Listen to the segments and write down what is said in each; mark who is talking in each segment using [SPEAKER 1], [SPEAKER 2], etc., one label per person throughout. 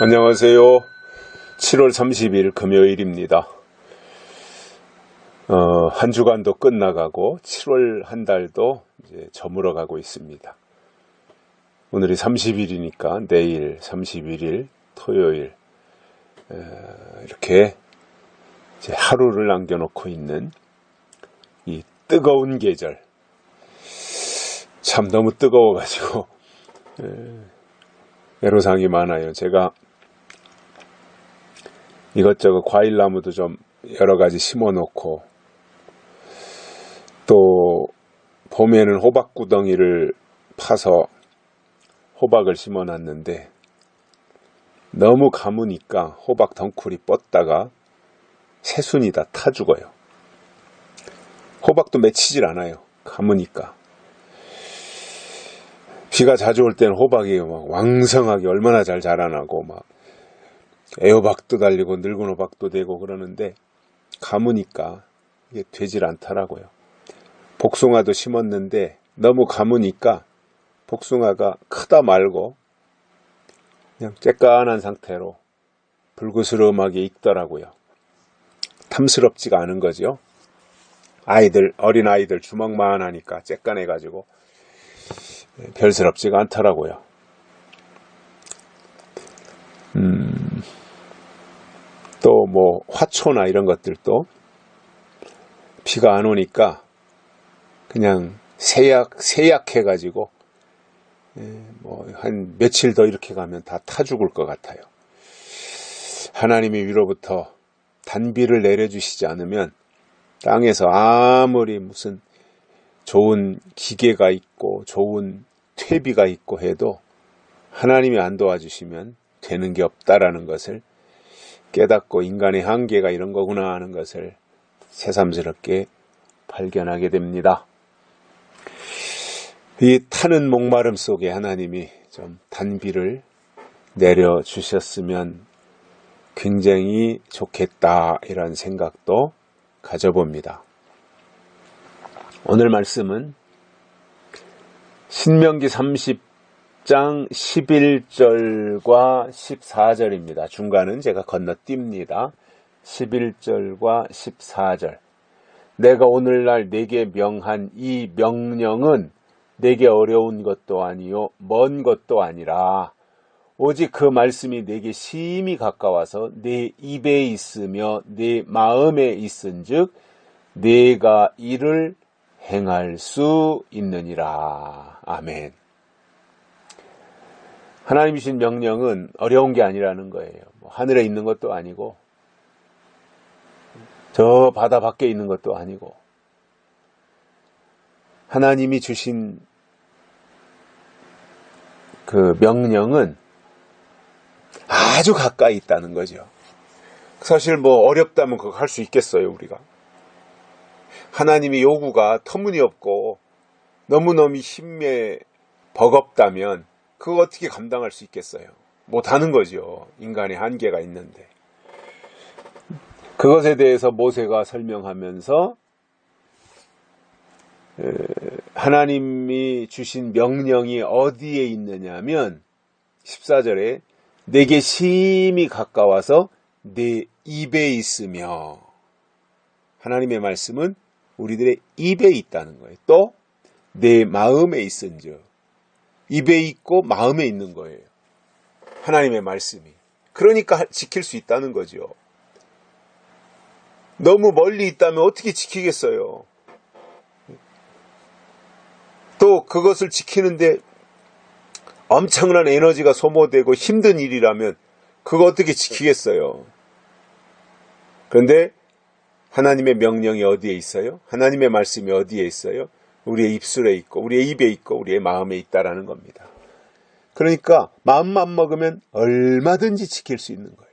[SPEAKER 1] 안녕하세요. 7월 30일 금요일입니다. 한 주간도 끝나가고 7월 한 달도 이제 저물어 가고 있습니다. 오늘이 30일이니까 내일 31일 토요일 이렇게 이제 하루를 남겨놓고 있는 이 뜨거운 계절, 참 너무 뜨거워가지고 애로사항이 많아요. 제가 이것저것 과일나무도 좀 여러가지 심어놓고, 또 봄에는 호박구덩이를 파서 호박을 심어놨는데 너무 가무니까 호박 덩쿨이 뻗다가 새순이 다 타 죽어요. 호박도 맺히질 않아요. 가무니까. 비가 자주 올 때는 호박이 막 왕성하게 얼마나 잘 자라나고 막 애호박도 달리고 늙은 호박도 되고 그러는데 가무니까 이게 되질 않더라고요. 복숭아도 심었는데 너무 가무니까 복숭아가 크다 말고 그냥 쬐깐한 상태로 불그스름하게 익더라고요. 탐스럽지가 않은 거죠. 어린 아이들 주먹만 하니까 쬐깐해가지고 별스럽지가 않더라고요. 또 뭐 화초나 이런 것들도 비가 안 오니까 그냥 새약해가지고 뭐 한 며칠 더 이렇게 가면 다 타 죽을 것 같아요. 하나님이 위로부터 단비를 내려주시지 않으면 땅에서 아무리 무슨 좋은 기계가 있고 좋은 퇴비가 있고 해도 하나님이 안 도와주시면 되는 게 없다라는 것을 깨닫고, 인간의 한계가 이런 거구나 하는 것을 새삼스럽게 발견하게 됩니다. 이 타는 목마름 속에 하나님이 좀 단비를 내려주셨으면 굉장히 좋겠다, 이런 생각도 가져봅니다. 오늘 말씀은 신명기 30장 11절과 14절입니다. 중간은 제가 건너뜁니다. 11절과 14절. 내가 오늘날 네게 명한 이 명령은 네게 어려운 것도 아니요 먼 것도 아니라 오직 그 말씀이 네게 심히 가까워서 네 입에 있으며 네 마음에 있은즉 네가 이를 행할 수 있느니라. 아멘. 하나님이 주신 명령은 어려운 게 아니라는 거예요. 하늘에 있는 것도 아니고 저 바다 밖에 있는 것도 아니고 하나님이 주신 그 명령은 아주 가까이 있다는 거죠. 사실 뭐 어렵다면 그거 할 수 있겠어요, 우리가. 하나님의 요구가 터무니없고 너무너무 힘에 버겁다면 그거 어떻게 감당할 수 있겠어요? 못하는 거죠. 인간의 한계가 있는데. 그것에 대해서 모세가 설명하면서 하나님이 주신 명령이 어디에 있느냐면 14절에 내게 심히 가까워서 내 입에 있으며, 하나님의 말씀은 우리들의 입에 있다는 거예요. 또 내 마음에 있은즉, 입에 있고 마음에 있는 거예요. 하나님의 말씀이. 그러니까 지킬 수 있다는 거죠. 너무 멀리 있다면 어떻게 지키겠어요? 또 그것을 지키는데 엄청난 에너지가 소모되고 힘든 일이라면 그거 어떻게 지키겠어요? 그런데 하나님의 명령이 어디에 있어요? 하나님의 말씀이 어디에 있어요? 우리의 입술에 있고 우리의 입에 있고 우리의 마음에 있다라는 겁니다. 그러니까 마음만 먹으면 얼마든지 지킬 수 있는 거예요.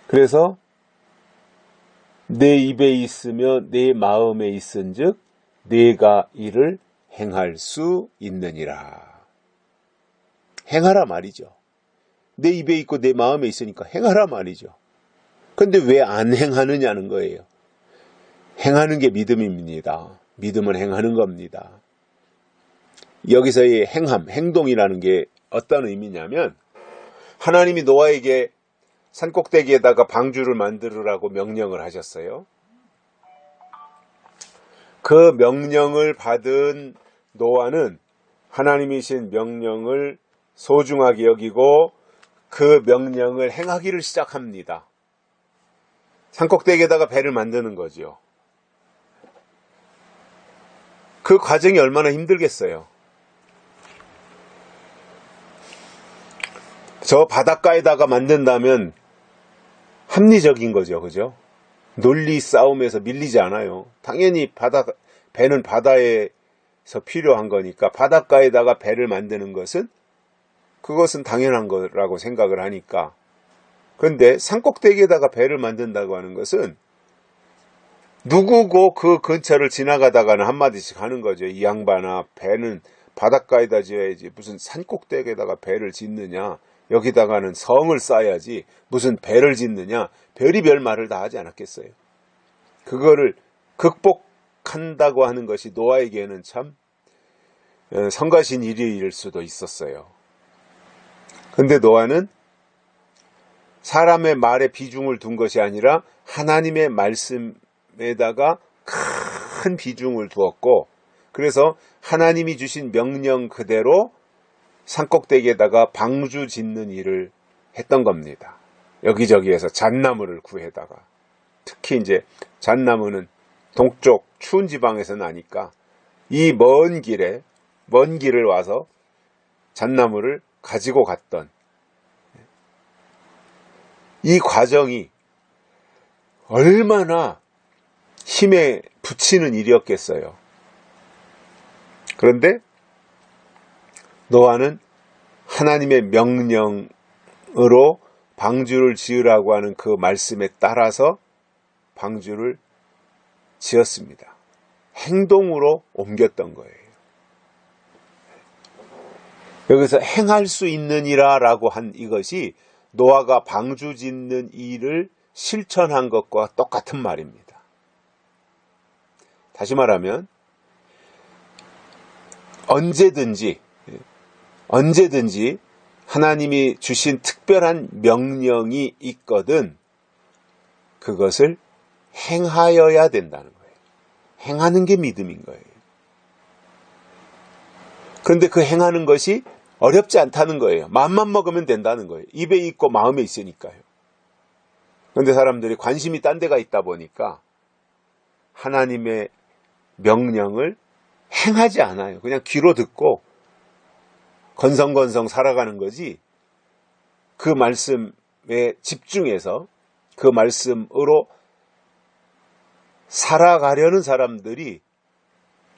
[SPEAKER 1] 그래서 내 입에 있으며 내 마음에 있은즉 내가 이를 행할 수 있느니라. 행하라 말이죠. 내 입에 있고 내 마음에 있으니까 행하라 말이죠. 그런데 왜 안 행하느냐는 거예요. 행하는 게 믿음입니다. 믿음은 행하는 겁니다. 여기서의 행함, 행동이라는 게 어떤 의미냐면 하나님이 노아에게 산꼭대기에다가 방주를 만들으라고 명령을 하셨어요. 그 명령을 받은 노아는 하나님이신 명령을 소중하게 여기고 그 명령을 행하기를 시작합니다. 산꼭대기에다가 배를 만드는 거죠. 그 과정이 얼마나 힘들겠어요. 저 바닷가에다가 만든다면 합리적인 거죠. 그죠? 논리 싸움에서 밀리지 않아요. 당연히 배는 바다에서 필요한 거니까 바닷가에다가 배를 만드는 그것은 당연한 거라고 생각을 하니까. 그런데 산꼭대기에다가 배를 만든다고 하는 것은 누구고 그 근처를 지나가다가는 한마디씩 하는 거죠. 이 양반아, 배는 바닷가에다 지어야지 무슨 산꼭대기에다가 배를 짓느냐, 여기다가는 성을 쌓아야지 무슨 배를 짓느냐, 별의별 말을 다 하지 않았겠어요. 그거를 극복한다고 하는 것이 노아에게는 참 성가신 일일 수도 있었어요. 근데 노아는 사람의 말에 비중을 둔 것이 아니라 하나님의 말씀에다가 큰 비중을 두었고, 그래서 하나님이 주신 명령 그대로 산꼭대기에다가 방주 짓는 일을 했던 겁니다. 여기저기에서 잣나무를 구해다가, 특히 이제 잣나무는 동쪽 추운 지방에서 나니까 이 먼 길을 와서 잣나무를 가지고 갔던 이 과정이 얼마나 힘에 부치는 일이었겠어요. 그런데 노아는 하나님의 명령으로 방주를 지으라고 하는 그 말씀에 따라서 방주를 지었습니다. 행동으로 옮겼던 거예요. 여기서 행할 수 있느니라라고 한 이것이 노아가 방주 짓는 일을 실천한 것과 똑같은 말입니다. 다시 말하면 언제든지 하나님이 주신 특별한 명령이 있거든 그것을 행하여야 된다는 거예요. 행하는 게 믿음인 거예요. 그런데 그 행하는 것이 어렵지 않다는 거예요. 마음만 먹으면 된다는 거예요. 입에 있고 마음에 있으니까요. 그런데 사람들이 관심이 딴 데가 있다 보니까 하나님의 명령을 행하지 않아요. 그냥 귀로 듣고 건성건성 살아가는 거지, 그 말씀에 집중해서 그 말씀으로 살아가려는 사람들이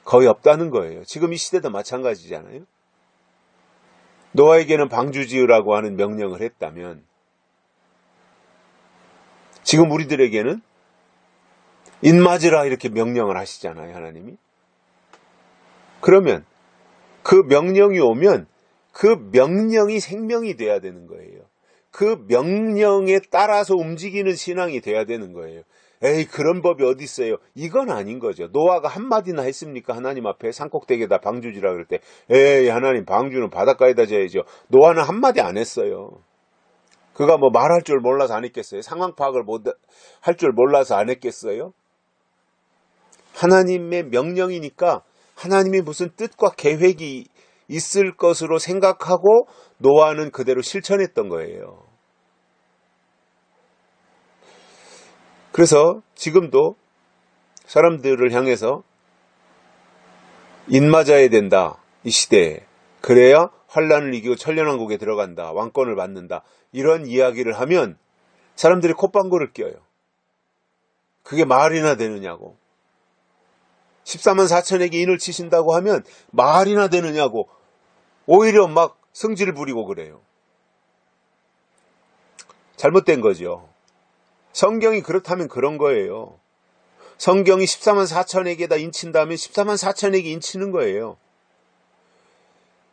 [SPEAKER 1] 거의 없다는 거예요. 지금 이 시대도 마찬가지잖아요. 노아에게는 방주 지으라고 하는 명령을 했다면 지금 우리들에게는 인맞으라 이렇게 명령을 하시잖아요, 하나님이. 그러면 그 명령이 오면 그 명령이 생명이 돼야 되는 거예요. 그 명령에 따라서 움직이는 신앙이 돼야 되는 거예요. 에이, 그런 법이 어디 있어요? 이건 아닌 거죠. 노아가 한마디나 했습니까? 하나님 앞에 산꼭대기에다 방주지라 그럴 때, 에이, 하나님, 방주는 바닷가에다 지어야죠. 노아는 한마디 안 했어요. 그가 뭐 말할 줄 몰라서 안 했겠어요? 상황 파악을 할 줄 몰라서 안 했겠어요? 하나님의 명령이니까 하나님이 무슨 뜻과 계획이 있을 것으로 생각하고 노아는 그대로 실천했던 거예요. 그래서 지금도 사람들을 향해서 인맞아야 된다, 이 시대에. 그래야 환난을 이기고 천년왕국에 들어간다, 왕권을 받는다, 이런 이야기를 하면 사람들이 콧방구를 껴요. 그게 말이나 되느냐고. 14만 4천에게 인을 치신다고 하면 말이나 되느냐고 오히려 막 성질을 부리고 그래요. 잘못된 거죠. 성경이 그렇다면 그런 거예요. 성경이 14만 4천에게다 인친다면 14만 4천에게 인치는 거예요.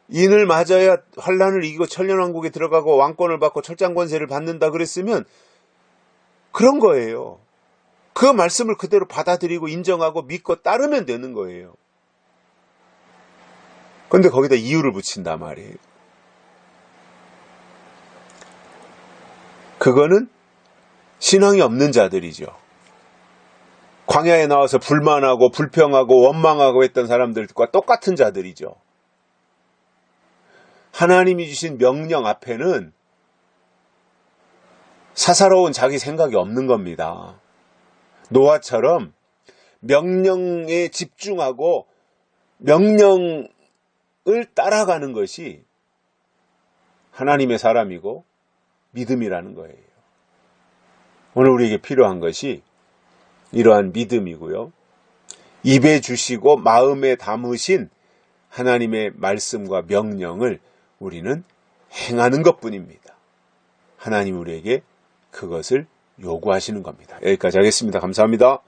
[SPEAKER 1] 인을 맞아야 환난을 이기고 천년왕국에 들어가고 왕권을 받고 철장권세를 받는다 그랬으면 그런 거예요. 그 말씀을 그대로 받아들이고 인정하고 믿고 따르면 되는 거예요. 그런데 거기다 이유를 붙인단 말이에요. 그거는 신앙이 없는 자들이죠. 광야에 나와서 불만하고 불평하고 원망하고 했던 사람들과 똑같은 자들이죠. 하나님이 주신 명령 앞에는 사사로운 자기 생각이 없는 겁니다. 노아처럼 명령에 집중하고 명령을 따라가는 것이 하나님의 사람이고 믿음이라는 거예요. 오늘 우리에게 필요한 것이 이러한 믿음이고요. 입에 주시고 마음에 담으신 하나님의 말씀과 명령을 우리는 행하는 것뿐입니다. 하나님 우리에게 그것을 요구하시는 겁니다. 여기까지 하겠습니다. 감사합니다.